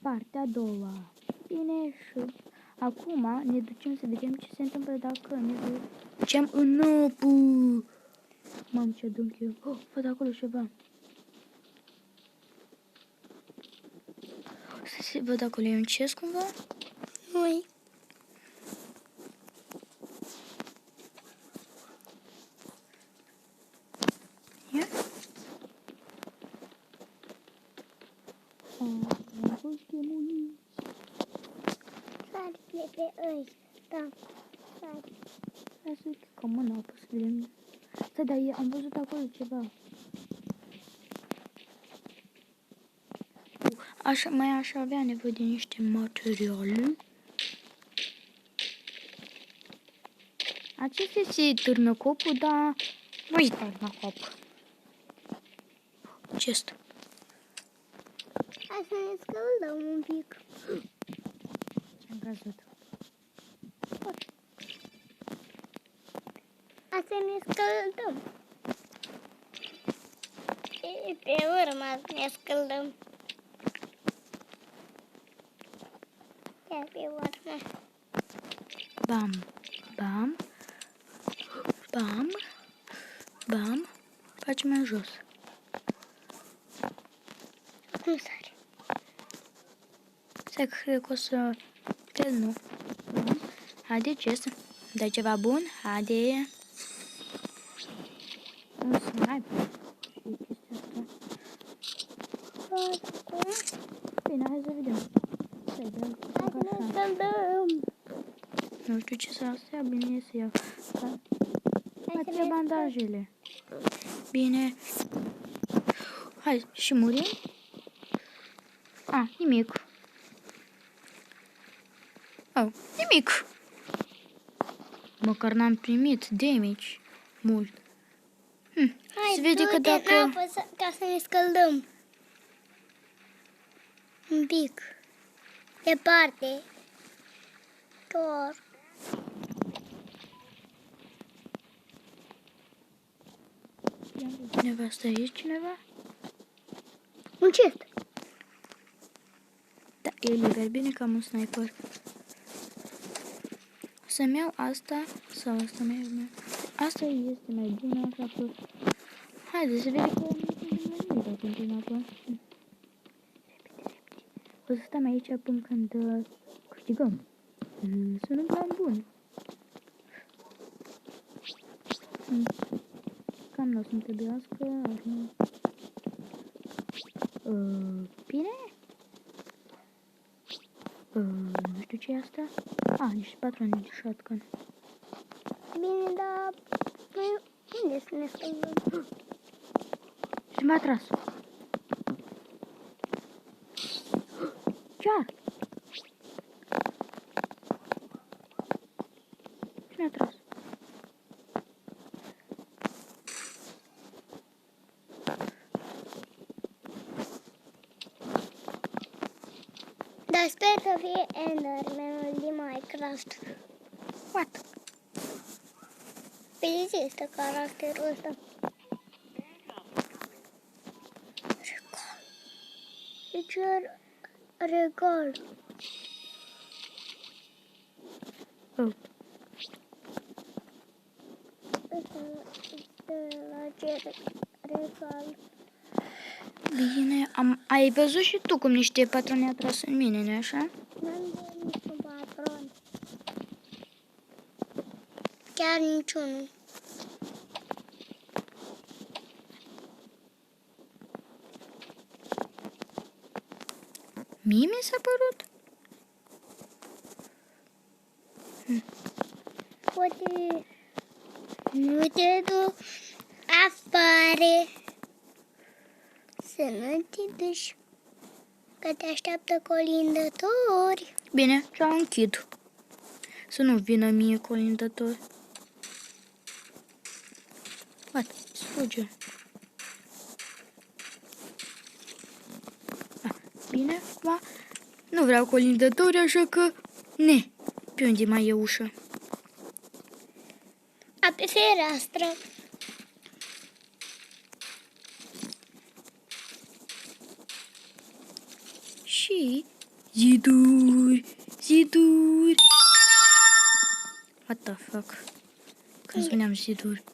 partea a doua. Bine, și acum ne ducem să vedem ce se întâmplă dacă ne ducem în apă. Mamă, ce adânc eu. Oh, văd acolo ceva. Să se văd acolo, e un chest cumva? Ui. Ia? Am fost chemuiți. Sari pe ăsta. Sari. Hai să cam în apă să vedem. Stai, dar am văzut acolo ceva. Mai aș avea nevoie de niște materiale. Acesta este târnăcopul, dar nu-i târnăcop. Ce-st? Hai să ne scăldăm un pic. Ce-am cazut? Hai să ne scăldăm. E pe urmă să ne scăldăm. Ia pe urmă. Bam, bam, bam, bam. Facem în jos. Cum sari? Să cred că o să... Cred nu. Haide, ce să... Dai ceva bun? Haide. Un sniper. Și chestia asta. Cum? Bine, hai să vedem. Stai, dăm Hai să ne scăldăm. Nu știu ce să astea, bine să iau. Hai să Ia ne bandajele. Bine. Hai, și murim? Nimic. Oh, nimic. Măcar n-am primit damage mult. Hai, Se vede că du-te în dacă... apă ca să ne scăldăm. Un pic. Departe. Tor. Cineva stă aici, cineva? Un chest. Da, e liber, bine că am un sniper. Să-mi iau asta sau asta mai e? Asta este mai bună, așa că... Haide să vedem că nu suntem mai dacă într-un apă. O să stăm aici până când câștigăm. Sunt un plan bun. Cam nu o să-mi trebuiască armă. Bine? Nu știu ce e asta. Niște patroni de shotgun. Bine, dar... Noi unde să ne scăldăm? Și m-a tras. Chiar. Și mi-a tras. Dar sper să fie Enderman-ul din Minecraft. What? Pe ce este caracterul ăsta? Regal. E ce regal. Ăsta este la ce regal. Bine, ai văzut și tu cum niște patroni a tras în mine, nu-i așa? N-am de niciun patron. Chiar niciunul. Mie mi s-a părut. Poate nu te duc afară. Să nu te duci, că te așteaptă colindători. Bine, și închid. Să nu vină mie colindători. What? Sfuge. Bine, nu vreau colindători, așa că... Pe unde mai e ușa? Pe fereastră. Și Ziduri! Ziduri! What the fuck? Când spuneam ziduri.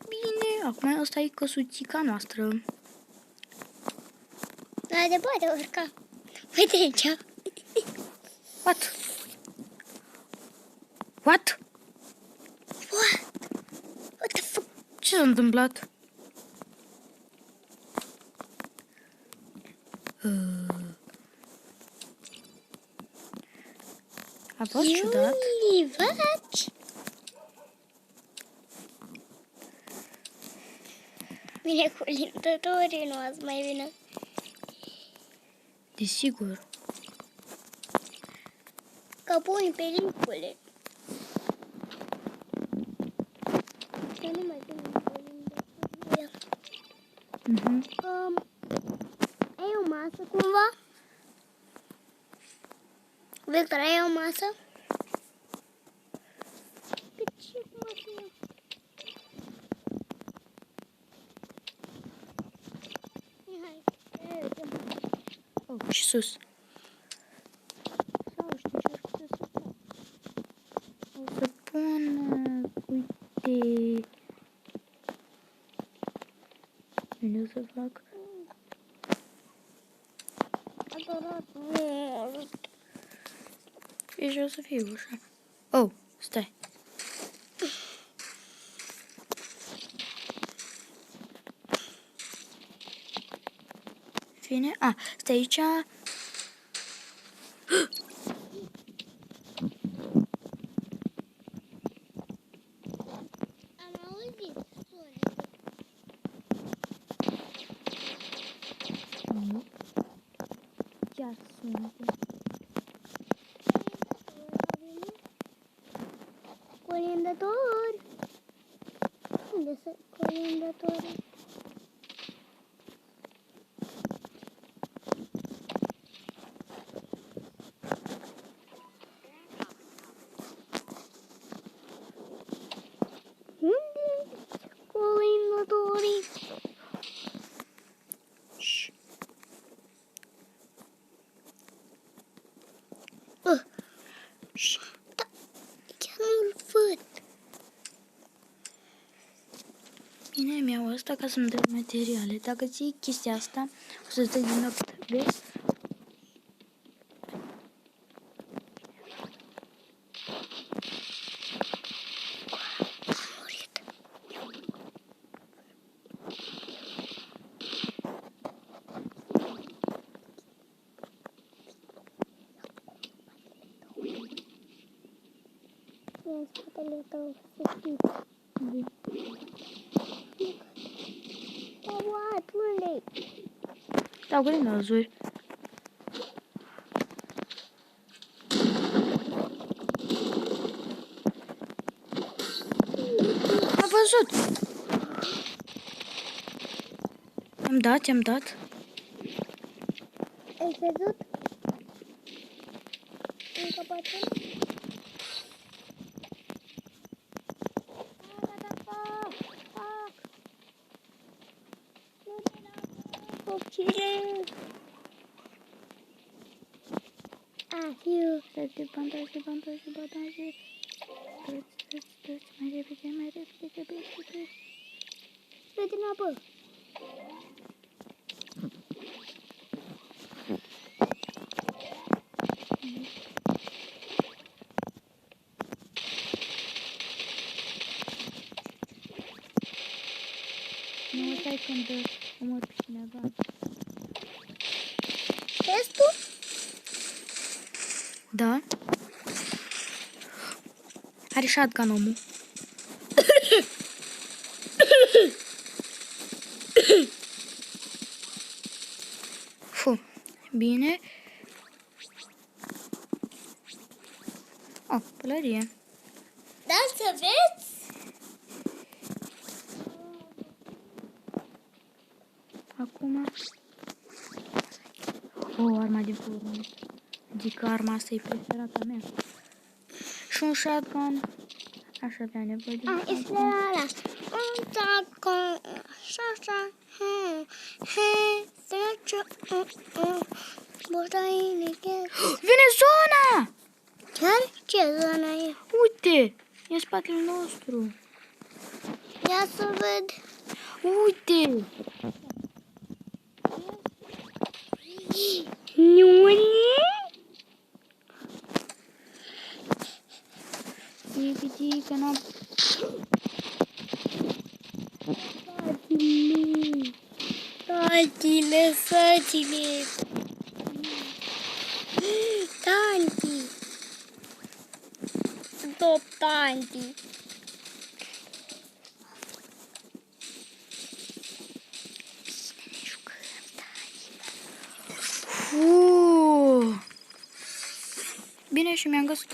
Bine, acum asta e căsuțica noastră. Da, de poate urca. Uite aici. What? What? What the fuck? Ce s-a întâmplat? A fost ciudat. Vaci. Vine cu lintătorii, nu azi mai vină. Desigur. Ca pui pelicule. Eu nu mai vin cu lintătorii. Ai o masă cumva? Victor, ai o masă? Pe ce masă e? Hai, Oh, și sus. Sau știu ce ar putea să fac. O să pun, uite. Bine, o să fac. adorat mult. Și o să fie ușa. Oh, stai. Fine. A, stai aici. Am auzit sunet. Nu. Chiar sunete. Colindător. Unde sunt colindătorii? Unde sunt colindătorii? Shh. Shh. Chiar nu-l văd. Bine, mi-au asta ca să-mi dai materiale. Dacă ții chestia asta, o să-ți dai din 8. Vezi? E în spatele tău, să știi. What? Unde-i? Da, cu dinozuri. Am văzut. I-am dat. Ai văzut? Încă poate? Copile! Ahiu! Bandaje. Toți, mai repede. Vede în apă! Nu, stai când omor pe cineva. Vezi tu? Da? Are shotgun omul. Fu, bine. Oh, pălărie. Da, să vezi? Acum. Oh, arma de formă. Adică arma asta e preferata mea. Și un shotgun. Aș avea nevoie de un Este shotgun. ăla. Un taco. Așa. He. Trece. Burada yine gel. Vine zona! Chiar? Ce zonă e? Uite! E în spatele nostru. Ia să văd. Uite! Nu e? Zic că n-am... Tanti, lăsați-ne. Tanti. Stop, tanti. Bine, și mi-am găsit